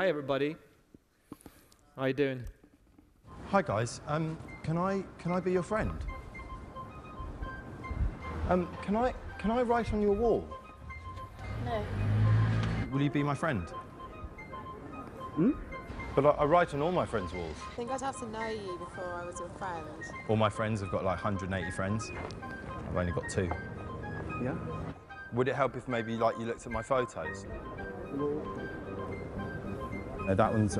Hi everybody. How you doing? Hi guys. Can I be your friend? Can I write on your wall? No. Will you be my friend? But I write on all my friends' walls. I think I'd have to know you before I was your friend. All my friends have got like 180 friends. I've only got 2. Yeah? Would it help if maybe like you looked at my photos? That one's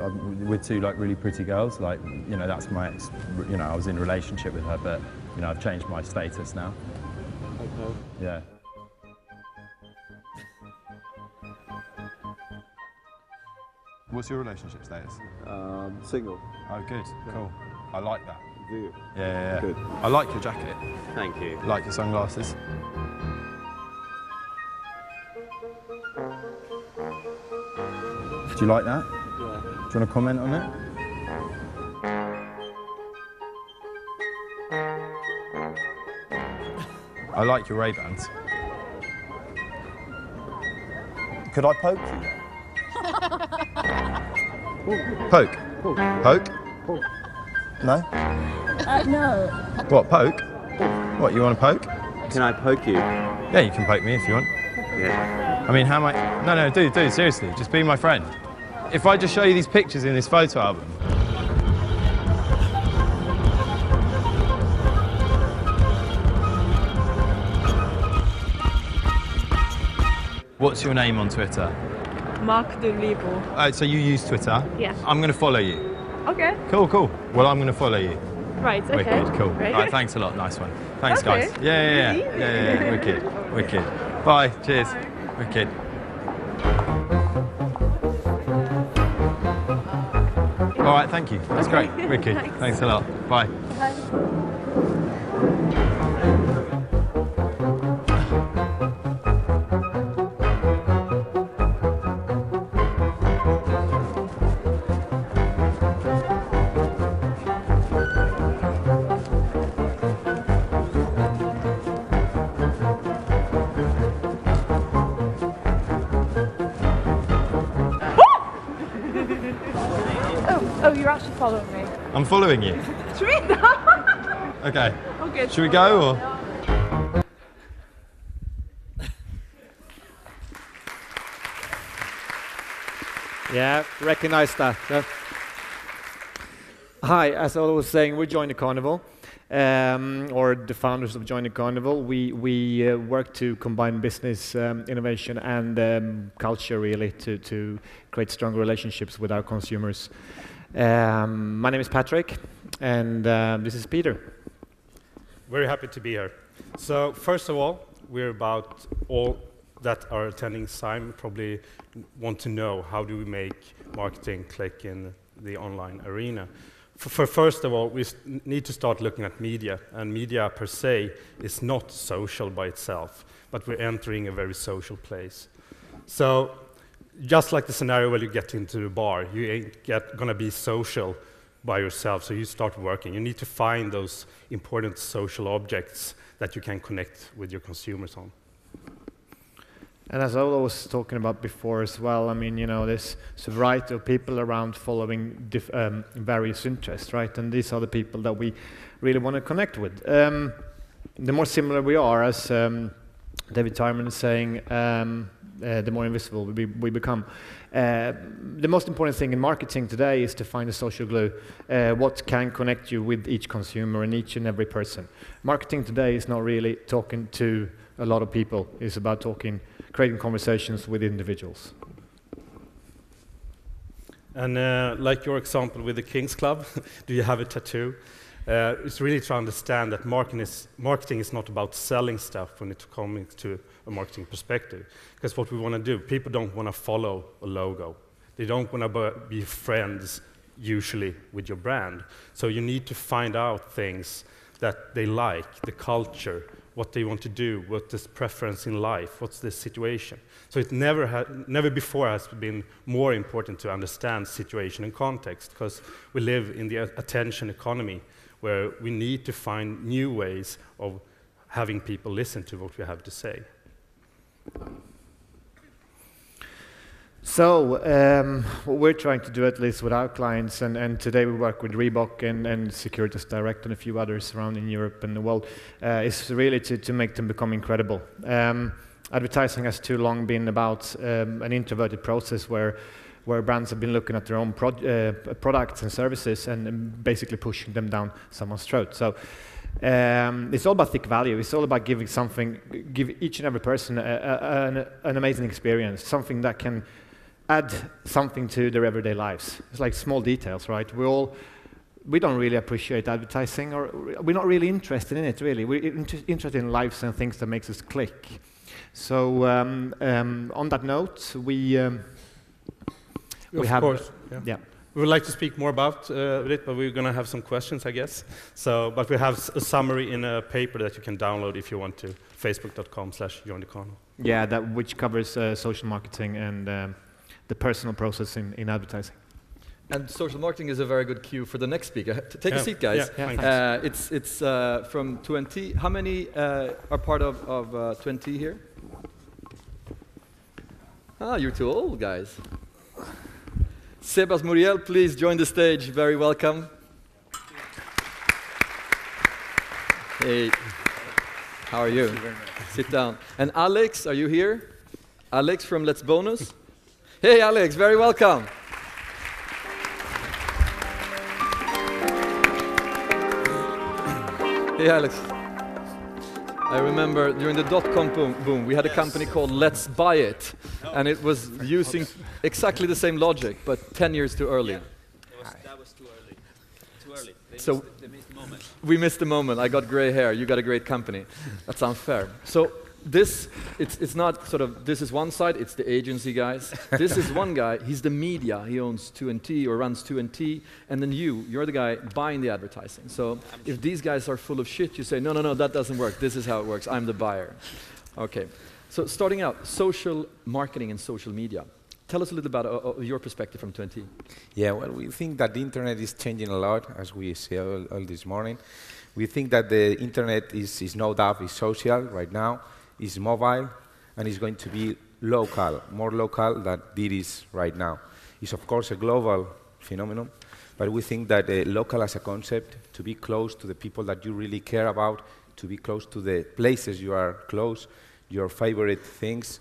with 2 like really pretty girls. Like, you know, that's my ex. You know, I was in a relationship with her, but you know, I've changed my status now. Okay. Yeah. What's your relationship status? Single. Oh, good. Cool. I like that. Do you? Yeah. Good. I like your jacket. Thank you. I like your sunglasses. Do you like that? Yeah. Do you want to comment on it? I like your Ray-Bans. Could I poke you? Poke? Poke? No? No. What, poke? What, you want to poke? Can I poke you? Yeah, you can poke me if you want. Yeah. I mean, how am I... No, dude, seriously, just be my friend. If I just show you these pictures in this photo album... What's your name on Twitter? Mark de Liebo. So you use Twitter? Yeah. I'm going to follow you. Okay. Cool. Well, I'm going to follow you. Right, okay. Wicked, cool. Great. All right, thanks a lot, nice one. Thanks, Okay. guys. Yeah. Wicked. Bye, cheers. Bye. Wicked. All right, thank you. That's great. Wicked. Thanks a lot. Bye. Oh, you're actually following me. I'm following you. Should we? Okay. Okay. Should we go or? Yeah, recognize that. Hi, as I was saying, we Join the Carnival, or the founders of Join the Carnival. We work to combine business, innovation, and culture, really, to create stronger relationships with our consumers. My name is Patrick, and this is Peter. Very happy to be here. So first of all, we're about all that are attending SIME probably want to know how do we make marketing click in the online arena. First of all, we need to start looking at media, and media per se is not social by itself, but we're entering a very social place. So just like the scenario where you get into a bar, you ain't gonna be social by yourself, so you start working. You need to find those important social objects that you can connect with your consumers on. And as I was talking about before as well, I mean, you know, there's a variety of people around following various interests, right? And these are the people that we really want to connect with. The more similar we are, as David Tyman is saying, the more invisible we become. The most important thing in marketing today is to find a social glue. What can connect you with each consumer and each and every person. Marketing today is not really talking to a lot of people. It's about creating conversations with individuals. And like your example with the King's Club, do you have a tattoo? It's really to understand that marketing is not about selling stuff when it comes to a marketing perspective. Because what we want to do, people don't want to follow a logo. They don't want to be friends, usually, with your brand. So you need to find out things that they like, the culture, what they want to do, what is preference in life, what's the situation. So it never before has been more important to understand situation and context, because we live in the attention economy, where we need to find new ways of having people listen to what we have to say. So what we're trying to do, at least with our clients, and today we work with Reebok and Securitas Direct and a few others around in Europe and the world, is really to make them become incredible. Advertising has too long been about an introverted process where brands have been looking at their own products and services and basically pushing them down someone's throat. So it's all about thick value. It's all about give each and every person an amazing experience, something that can add something to their everyday lives. It's like small details, right? We don't really appreciate advertising, or we're not really interested in it, really. We're interested in lives and things that makes us click. So on that note, we have... Of course, yeah. We would like to speak more about it, but we're going to have some questions, I guess. So, but we have a summary in a paper that you can download if you want to, facebook.com/Join the Carnival. Yeah, which covers social marketing and the personal process in advertising. And social marketing is a very good cue for the next speaker. Take a seat, guys. Yeah, it's from Tuenti. How many are part of Tuenti here? Ah, you're too old, guys. Sebas Muriel, please join the stage. Very welcome. Hey, how are you? Sit down. And Aleix, are you here? Aleix from LetsBonus. Hey, Aleix, very welcome. Hey, Aleix. I remember during the dot-com boom, we had a company called Let's Buy It, and it was using exactly the same logic, but 10 years too early. That was too early. Too early. They missed the moment. We missed the moment. I got gray hair. You got a great company. That's unfair. So this, it's not sort of, this is one side, it's the agency guys. This is one guy, he's the media. He owns Tuenti or runs Tuenti. And then you're the guy buying the advertising. So if these guys are full of shit, you say, no, that doesn't work. This is how it works. I'm the buyer. Okay. So starting out, social marketing and social media. Tell us a little about your perspective from Tuenti. Yeah, well, we think that the internet is changing a lot, as we see all this morning. We think that the internet is no doubt is social right now. Is mobile, and is going to be local, more local than it is right now. It's of course a global phenomenon, but we think that local as a concept, to be close to the people that you really care about, to be close to the places you are close, your favorite things,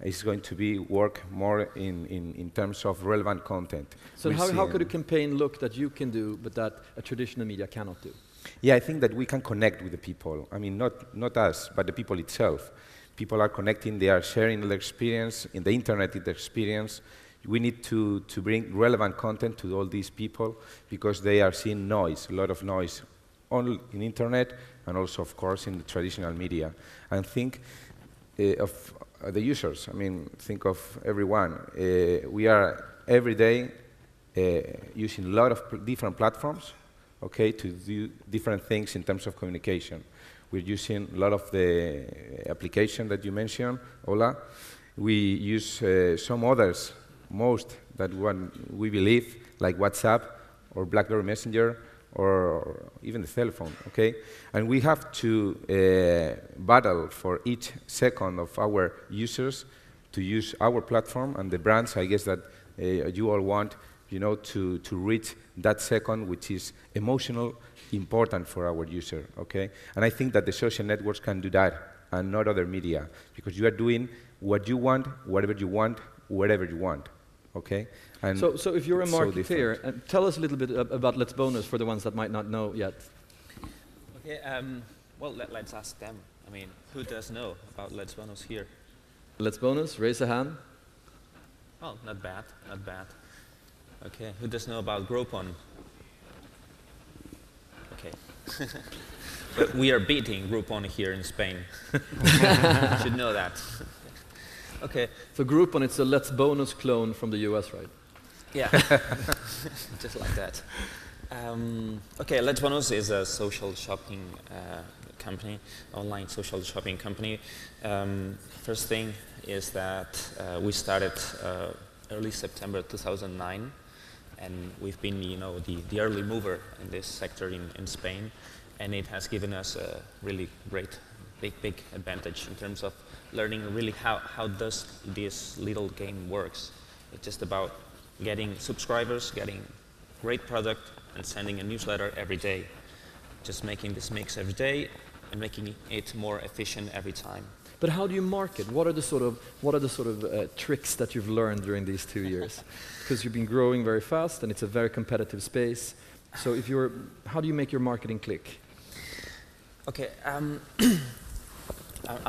is going to be work more in terms of relevant content. So how could a campaign look that you can do, but that a traditional media cannot do? Yeah, I think that we can connect with the people. I mean, not us, but the people itself. People are connecting, they are sharing their experience, in the internet their experience. We need to bring relevant content to all these people because they are seeing noise, a lot of noise, on in internet and also, of course, in the traditional media. And think of the users. I mean, think of everyone. We are every day using a lot of different platforms, okay, to do different things in terms of communication. We're using a lot of the application that you mentioned, Ola. We use some others, most that we believe, like WhatsApp or BlackBerry Messenger or even the cell phone, okay? And we have to battle for each second of our users to use our platform and the brands, I guess, that you all want, you know, to reach that second, which is emotional, important for our user, okay? And I think that the social networks can do that and not other media, because you are doing what you want, whatever you want, wherever you want, okay? And so if you're a marketeer, tell us a little bit about LetsBonus for the ones that might not know yet. Okay, well, let's ask them. I mean, who does know about LetsBonus here? LetsBonus, raise a hand. Oh, not bad, not bad. Okay, who does know about Groupon? Okay. But we are beating Groupon here in Spain. You should know that. Okay. So Groupon, it's a LetsBonus clone from the US, right? Yeah, just like that. Okay, LetsBonus is a social shopping company, online social shopping company. First thing is that we started early September 2009, and we've been, you know, the early mover in this sector in Spain, and it has given us a really great, big advantage in terms of learning really how does this little game works. It's just about getting subscribers, getting great product, and sending a newsletter every day. Just making this mix every day and making it more efficient every time. But how do you market? What are the sort of tricks that you've learned during these 2 years? Because you've been growing very fast, and it's a very competitive space. So how do you make your marketing click? Okay, I'm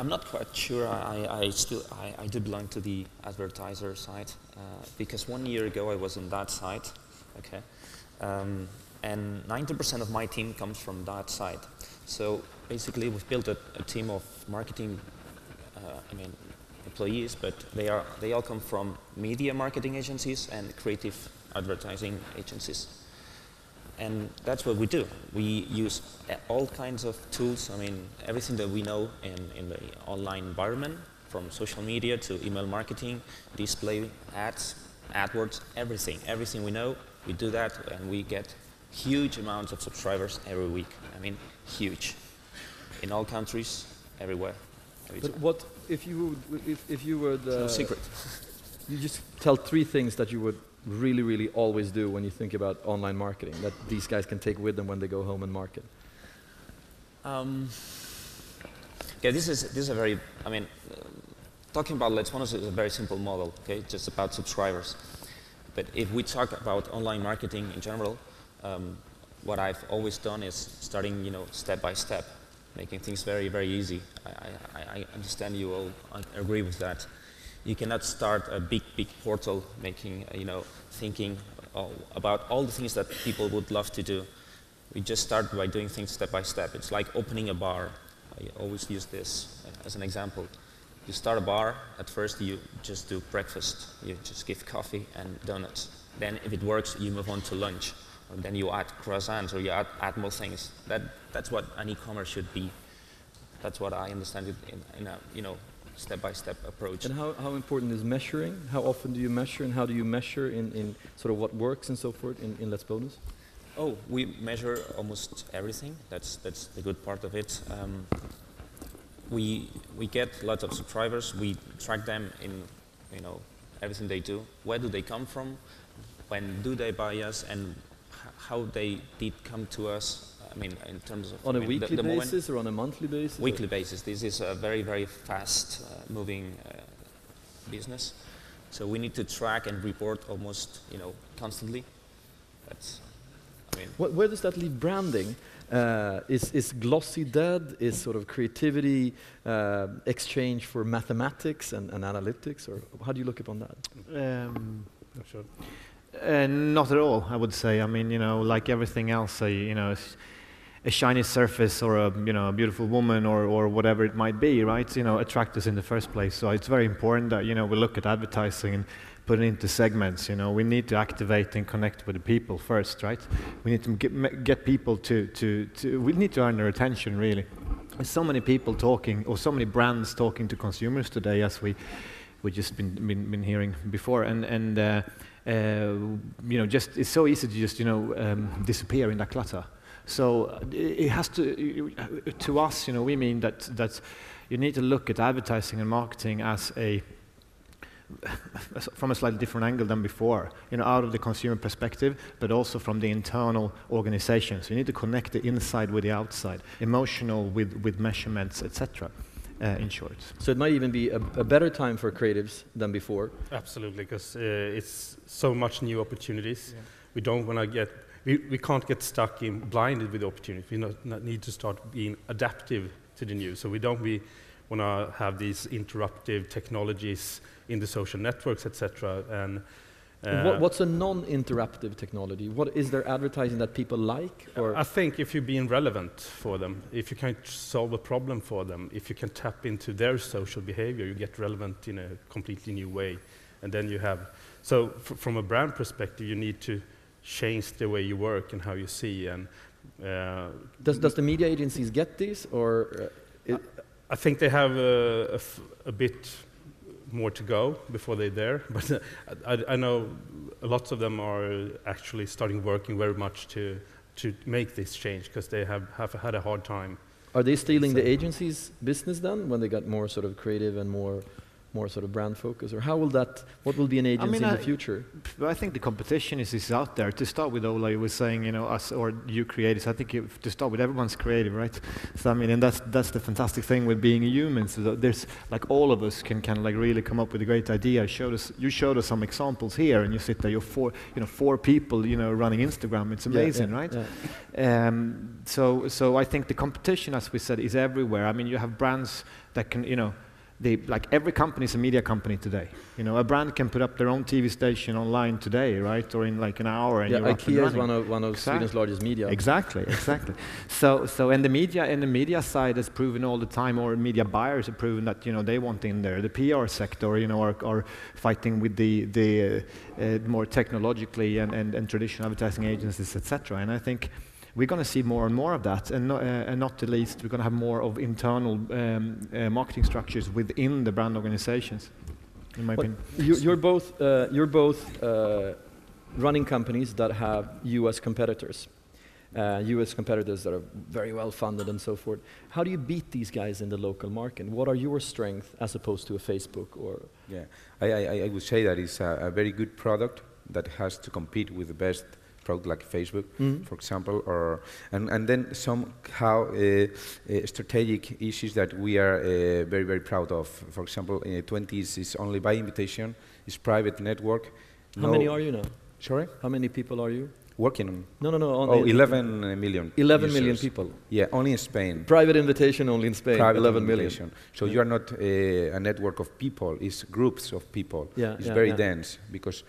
not quite sure. I do belong to the advertiser side because 1 year ago I was on that side. Okay, and 90% of my team comes from that side. So basically, we've built a team of marketing. Employees, but they all come from media marketing agencies and creative advertising agencies. And that's what we do. We use all kinds of tools. Everything that we know in the online environment, from social media to email marketing, display ads, AdWords, everything we know, we do that, and we get huge amounts of subscribers every week. Huge, in all countries, everywhere. But what if you would? No secret. You just tell 3 things that you would really always do when you think about online marketing that these guys can take with them when they go home and market. Yeah, this is a very. Talking about LetsBonus is a very simple model. Okay, just about subscribers. But if we talk about online marketing in general, what I've always done is starting, step by step. Making things very easy. I understand you all agree with that. You cannot start a big portal making, thinking about all the things that people would love to do. We just start by doing things step by step. It's like opening a bar. I always use this as an example. You start a bar, at first you just do breakfast. You just give coffee and donuts. Then if it works, you move on to lunch. And then you add croissants or you add more things. That's what an e-commerce should be. That's what I understand it in a step-by-step approach. And how important is measuring? How often do you measure, and how do you measure in sort of what works and so forth in LetsBonus? Oh, we measure almost everything. That's the good part of it. We get lots of subscribers. We track them in everything they do. Where do they come from? When do they buy us? And how they did come to us, in terms of... On a weekly basis or on a monthly basis? Weekly basis. This is a very fast moving business. So we need to track and report almost, constantly. That's, Where does that leave branding? Is glossy dead? Is sort of creativity exchange for mathematics and analytics? Or how do you look upon that? Not sure. Not at all, I would say. Like everything else, a shiny surface or a beautiful woman or whatever it might be, right? Attract us in the first place. So it's very important that we look at advertising and put it into segments. We need to activate and connect with the people first, right? We need to get people we need to earn their attention, really. There's so many people talking, or so many brands talking to consumers today, as we just been hearing before, and just it's so easy to just disappear in that clutter. So it has to us, we mean that you need to look at advertising and marketing as from a slightly different angle than before, out of the consumer perspective, but also from the internal organization. So you need to connect the inside with the outside, emotional with measurements, etc. In short. So it might even be a better time for creatives than before. Absolutely, because it's so much new opportunities. Yeah. We don't want to get, we can't get stuck in blinded with the opportunities. We need to start being adaptive to the new. So we don't want to have these interruptive technologies in the social networks, etc. And what's a non-interruptive technology? What is there advertising that people like? Or I think if you're being relevant for them, if you can solve a problem for them, if you can tap into their social behavior, you get relevant in a completely new way. And then you have, so from a brand perspective, you need to change the way you work and how you see. And does the media agencies get this, or? I think they have a bit more to go before they're there, but I know lots of them are actually starting working very much to make this change, because they have had a hard time. Are they stealing the agency's business then, when they got more sort of creative and more more sort of brand focus, or how will that? What will be an agency in the future? I think the competition is out there. To start with, Ola, you were saying, you know, us or you creators. I think to start with, everyone's creative, right? So I mean, and that's the fantastic thing with being a human. So there's like all of us can like really come up with a great idea. You showed us some examples here, and you sit there. You're four people, you know, running Instagram. It's amazing, right? Yeah. So I think the competition, as we said, is everywhere. I mean, you have brands that can, you know. Like every company is a media company today. You know, a brand can put up their own TV station online today, right? Or in like an hour, and you're up and IKEA running. is one of Sweden's largest media. Exactly. So and the media side has proven all the time, or media buyers have proven that, you know, they want in there. The PR sector, you know, are fighting with the more technologically and traditional advertising agencies, etc. And I think we're going to see more and more of that, and not the least, we're going to have more of internal marketing structures within the brand organizations, in my opinion. You're both running companies that have U.S. competitors. U.S. competitors that are very well funded and so forth. How do you beat these guys in the local market? What are your strengths as opposed to a Facebook or? Yeah, I would say that it's a very good product that has to compete with the best product like Facebook, for example, and then somehow strategic issues that we are very, very proud of. For example, Tuenti is only by invitation, it's private network. How many are you now? Sorry? How many people are you? Working on? No. 11 million. 11 million people. Yeah, only in Spain. Private invitation only in Spain. Private 11 million. So you are not a network of people; it's groups of people. Yeah, it's very dense because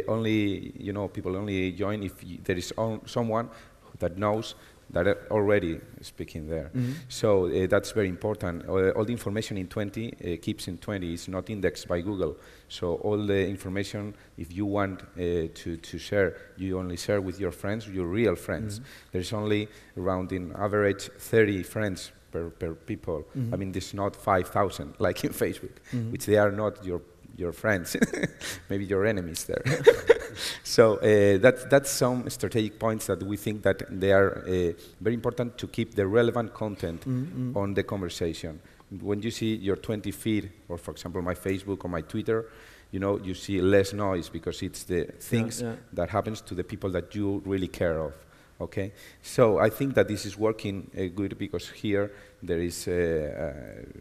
only people only join if there is someone that knows that are already speaking there. So that's very important. All the information in Tuenti keeps in Tuenti. It's not indexed by Google. So all the information, if you want to share, you only share with your friends, your real friends. There's only around, in average, 30 friends per people. I mean, there's not 5,000 like in Facebook, which they are not your friends, maybe your enemies there. So that's some strategic points that we think that they are very important to keep the relevant content on the conversation. When you see your Tuenti feed, or for example my Facebook or my Twitter, you see less noise because it's the things that happens to the people that you really care of. Okay, so I think that this is working good because here there is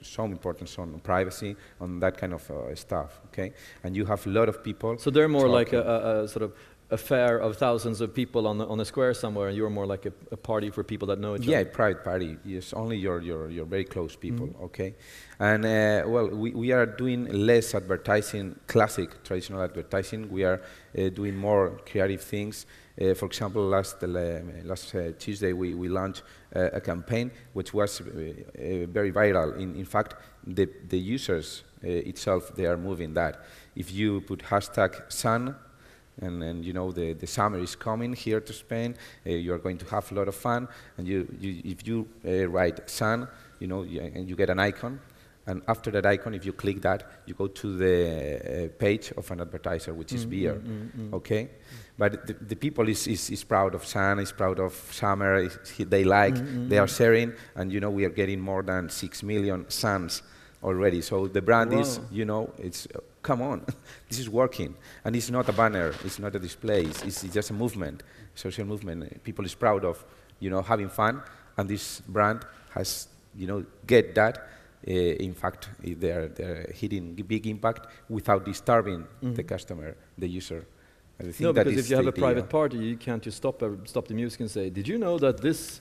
some importance on privacy, on that kind of stuff. Okay, and you have a lot of people. So they're more like a sort of a fair of thousands of people on a square somewhere, and you're more like a party for people that know each other. Yeah, private party. Yes, only your very close people. Okay, and well, we are doing less advertising, classic traditional advertising. We are doing more creative things. For example, last Tuesday we launched a campaign which was very viral. In fact, the users itself, they are moving that. If you put #sun, and the summer is coming here to Spain, you are going to have a lot of fun. And if you write sun, and you get an icon. And after that icon, if you click that, you go to the page of an advertiser, which is beer. Okay, but the people is proud of sun, is proud of summer. They like, they are sharing, and we are getting more than 6 million suns already. So the brand is, it's come on, this is working, and it's not a banner, it's not a display, it's just a movement, social movement. People is proud of, having fun, and this brand has, get that. In fact, they're hitting big impact without disturbing the customer, the user. No, because if you have a private party, you can't just stop the music and say, "Did you know that this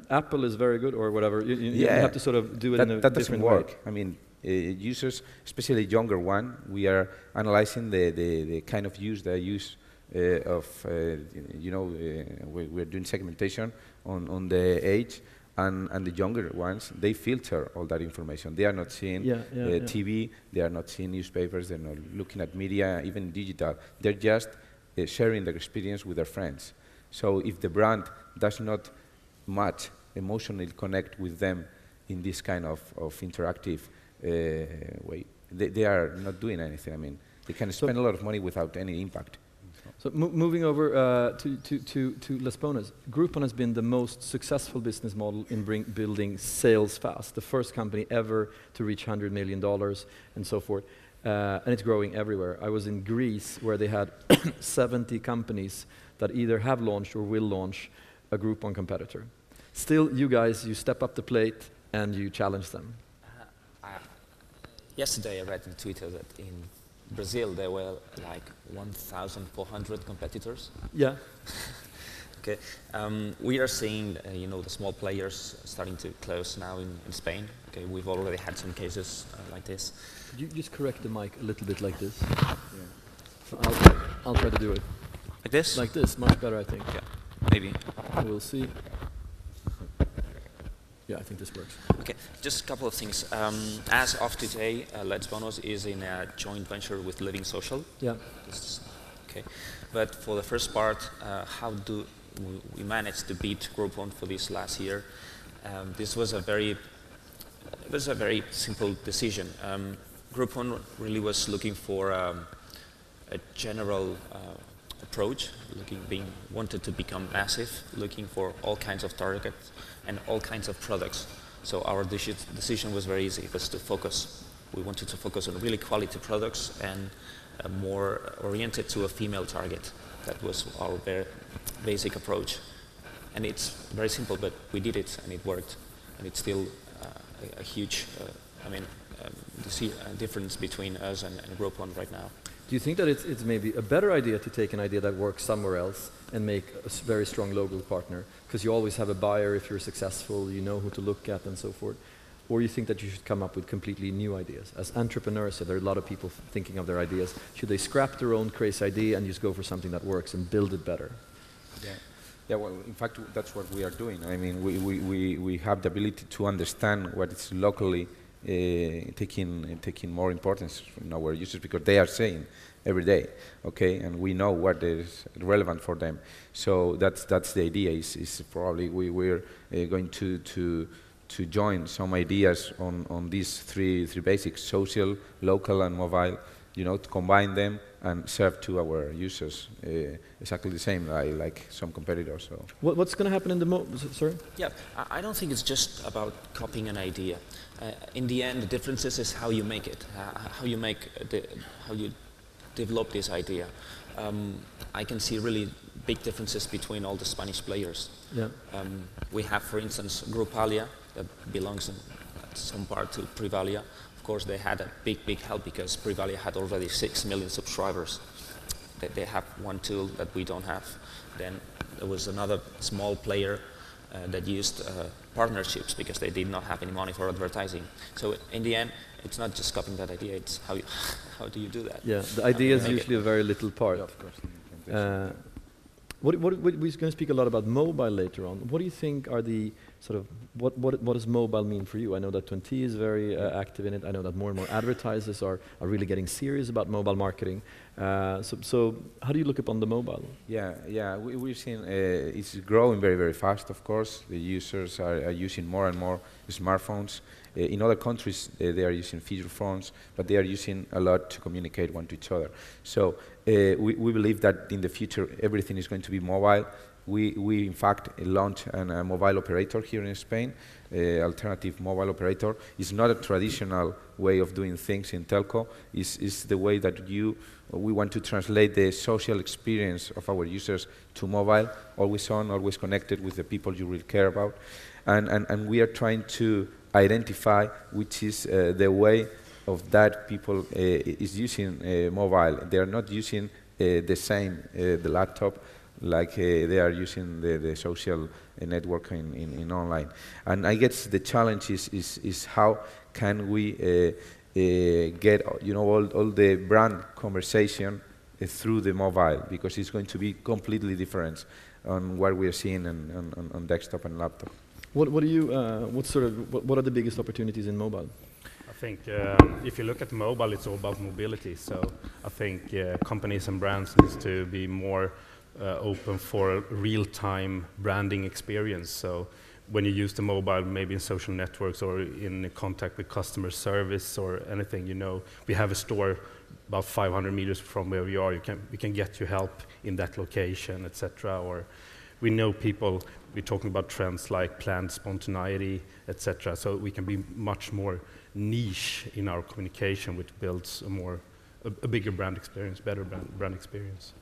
Apple is very good?" or whatever. You have to sort of do it in a different way. That doesn't work. I mean, users, especially younger one, we are analyzing the kind of use they use we're doing segmentation on the age. And the younger ones, they filter all that information. They are not seeing TV, they are not seeing newspapers, they're not looking at media, even digital. They're just sharing their experience with their friends. So if the brand does not much emotionally connect with them in this kind of interactive way, they are not doing anything. I mean, they can spend a lot of money without any impact. So moving over to LetsBonus, Groupon has been the most successful business model in building sales fast. The first company ever to reach $100 million and so forth. And it's growing everywhere. I was in Greece where they had 70 companies that either have launched or will launch a Groupon competitor. Still, you guys, you step up the plate and you challenge them. Yesterday I read on Twitter that in Brazil there were like 1,400 competitors. Yeah. Okay. We are seeing, you know, the small players starting to close now in Spain. Okay, we've already had some cases like this. Could you just correct the mic a little bit like this? Yeah. So I'll try to do it. Like this? Like this, much better, I think. Yeah, maybe. We'll see. Yeah, I think this works. Okay, just a couple of things. As of today, LetsBonus is in a joint venture with Living Social. Yeah. Okay, but for the first part, how do we manage to beat Groupon for this last year? This was a very simple decision. Groupon really was looking for a general approach, wanted to become massive, looking for all kinds of targets and all kinds of products. So our decision was very easy. It was to focus. We wanted to focus on really quality products and more oriented to a female target. That was our very basic approach. And it's very simple, but we did it and it worked. And it's still a huge, you see a difference between us and Groupon right now. Do you think that it's maybe a better idea to take an idea that works somewhere else and make a very strong local partner? Because you always have a buyer if you're successful, you know who to look at and so forth. Or you think that you should come up with completely new ideas? As entrepreneurs, there are a lot of people thinking of their ideas. Should they scrap their own crazy idea and just go for something that works and build it better? Yeah. Yeah, well, in fact, that's what we are doing. I mean, we have the ability to understand what is locally taking more importance from our users because they are saying every day, okay, and we know what is relevant for them. So that's the idea. Is probably we're going to join some ideas on these three basics: social, local, and mobile. You know, to combine them and serve to our users exactly the same like some competitors. So what's going to happen in the sorry? Yeah, I don't think it's just about copying an idea. In the end, the difference is how you make it, how you develop this idea. I can see really big differences between all the Spanish players. Yeah. We have, for instance, Grupalia that belongs in some part to Privalia. Of course, they had a big help because Privalia had already 6 million subscribers. They have one tool that we don't have. Then there was another small player that used partnerships because they did not have any money for advertising. So in the end, it's not just copying that idea, it's how do you do that? Yeah, the idea is usually a very little part. Yeah, of course. We're going to speak a lot about mobile later on. What do you think are the sort of, what does mobile mean for you? I know that Tuenti is very active in it. I know that more and more advertisers are really getting serious about mobile marketing. So how do you look upon the mobile? Yeah, we've seen it's growing very fast, of course. The users are using more and more smartphones. In other countries, they are using feature phones, but they are using a lot to communicate one to each other. So we believe that in the future, everything is going to be mobile. We in fact launched a mobile operator here in Spain, alternative mobile operator. It's not a traditional way of doing things in telco. It's the way that we want to translate the social experience of our users to mobile, always on, always connected with the people you really care about. And we are trying to identify which is the way of that people is using mobile. They are not using the same, the laptop, like they are using the social network in online. And I guess the challenge is how can we get all the brand conversation through the mobile, because it's going to be completely different on what we are seeing on desktop and laptop. What are the biggest opportunities in mobile? I think if you look at mobile, it's all about mobility. So I think companies and brands need to be more open for a real-time branding experience. So when you use the mobile, maybe in social networks or in contact with customer service or anything, we have a store about 500 meters from where we are, we can get you help in that location, etc. Or we know people, we're talking about trends like planned spontaneity, etc. So we can be much more niche in our communication, which builds a bigger brand experience, better brand experience.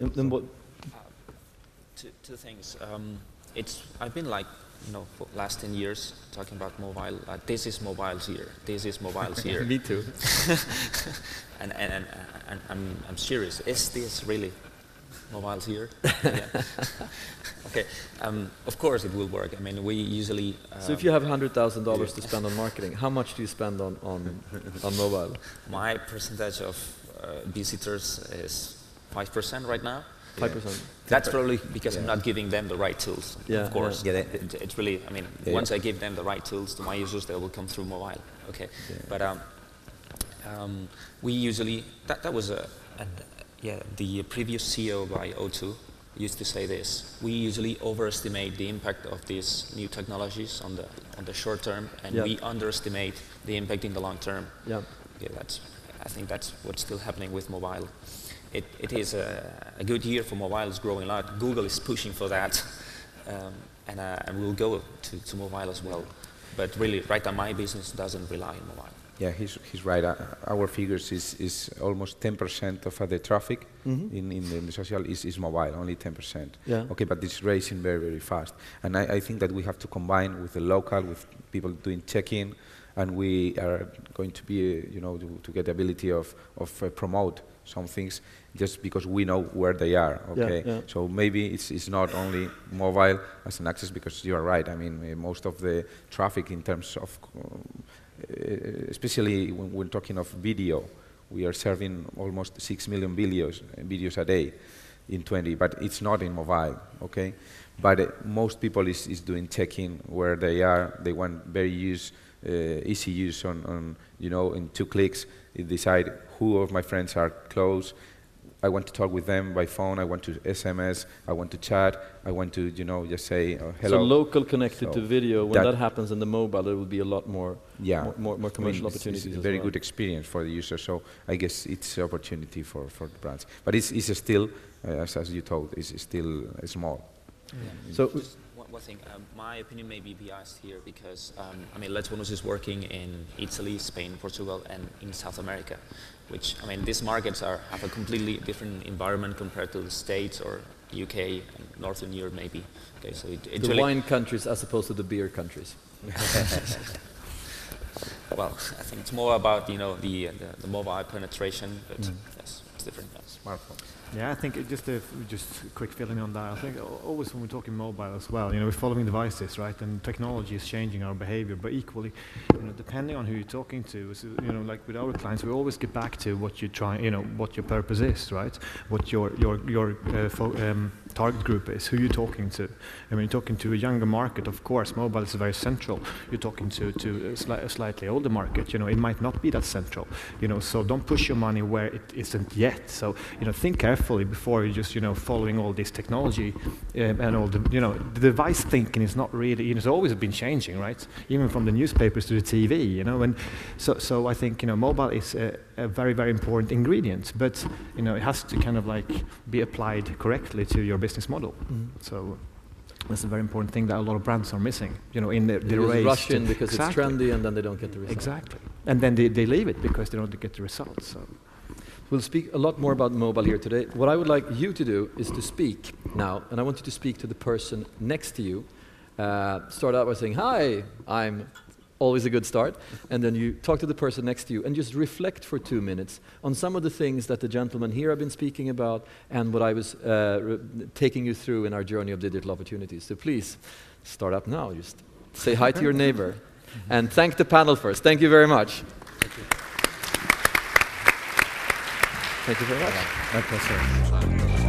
And what? Two things. I've been like, for last 10 years talking about mobile. This is mobiles here. This is mobiles here. Me too. and I'm serious. Is this really mobiles here? Yeah. Okay. Of course it will work. I mean, we usually. So if you have $100,000 to spend on marketing, how much do you spend on mobile? My percentage of visitors is 5% right now. 5%. That's probably because I'm not giving them the right tools. Yeah, of course. Yeah. It's really. I mean, once I give them the right tools to my users, they will come through mobile. Okay. Yeah. But we usually that was the previous CEO by O2 used to say this. We usually overestimate the impact of these new technologies on the short term, and we underestimate the impact in the long term. Yeah. Okay, I think that's what's still happening with mobile. It is a good year for mobile. It's growing a lot. Google is pushing for that, and we'll go to mobile as well. But really, right now, my business doesn't rely on mobile. Yeah, he's right. Our figures is almost 10% of the traffic in the social is mobile, only 10%. Yeah. Okay, but it's rising very, very fast. And I think that we have to combine with the local, with people doing check-in, and we are going to be, to get the ability of promote some things just because we know where they are, okay? Yeah. So maybe it's not only mobile as an access, because you are right. I mean, most of the traffic in terms of, especially when we're talking of video, we are serving almost 6 million videos a day in Tuenti, but it's not in mobile, okay? But most people is doing checking where they are. They want easy use on in 2 clicks, you decide who of my friends are close. I want to talk with them by phone. I want to SMS. I want to chat. I want to, just say hello. So local connected to video. When that happens in the mobile, there will be a lot more, more commercial opportunities. It's a very good experience for the user. So I guess it's an opportunity for the brands. But it's still, as you told, it's still small. Yeah. So. One thing, my opinion may be biased here because, LetsBonus is working in Italy, Spain, Portugal, and in South America, which, these markets have a completely different environment compared to the States or UK and Northern Europe maybe. Okay, so it's the really wine countries as opposed to the beer countries. Well, I think it's more about, the mobile penetration, but yes, it's different. Smartphone. Yeah, I think just quick filling on that. I think always when we're talking mobile as well, we're following devices, right? And technology is changing our behavior, but equally, depending on who you're talking to, so, like with our clients, we always get back to what you're trying, what your purpose is, right? What your target group is, who you're talking to. And when you're talking to a younger market, of course, mobile is very central. You're talking to a slightly older market, it might not be that central, so don't push your money where it isn't yet. So, think carefully before you just, following all this technology and all the, the device thinking is not really, it's always been changing, right? Even from the newspapers to the TV, and so I think, mobile is a very, very important ingredient, but, it has to kind of like be applied correctly to your business model. So that's a very important thing that a lot of brands are missing, in the race. Rush in because it's trendy and then they don't get the results. Exactly. And then they leave it because they don't get the results. So. We'll speak a lot more about mobile here today. What I would like you to do is to speak now, and I want you to speak to the person next to you. Start out by saying, hi, I'm always a good start. And then you talk to the person next to you and just reflect for 2 minutes on some of the things that the gentleman here have been speaking about and what I was taking you through in our journey of digital opportunities. So please, start up now. Just say hi to your neighbor. And thank the panel first. Thank you very much. Thank you. Thank you very much. My pleasure.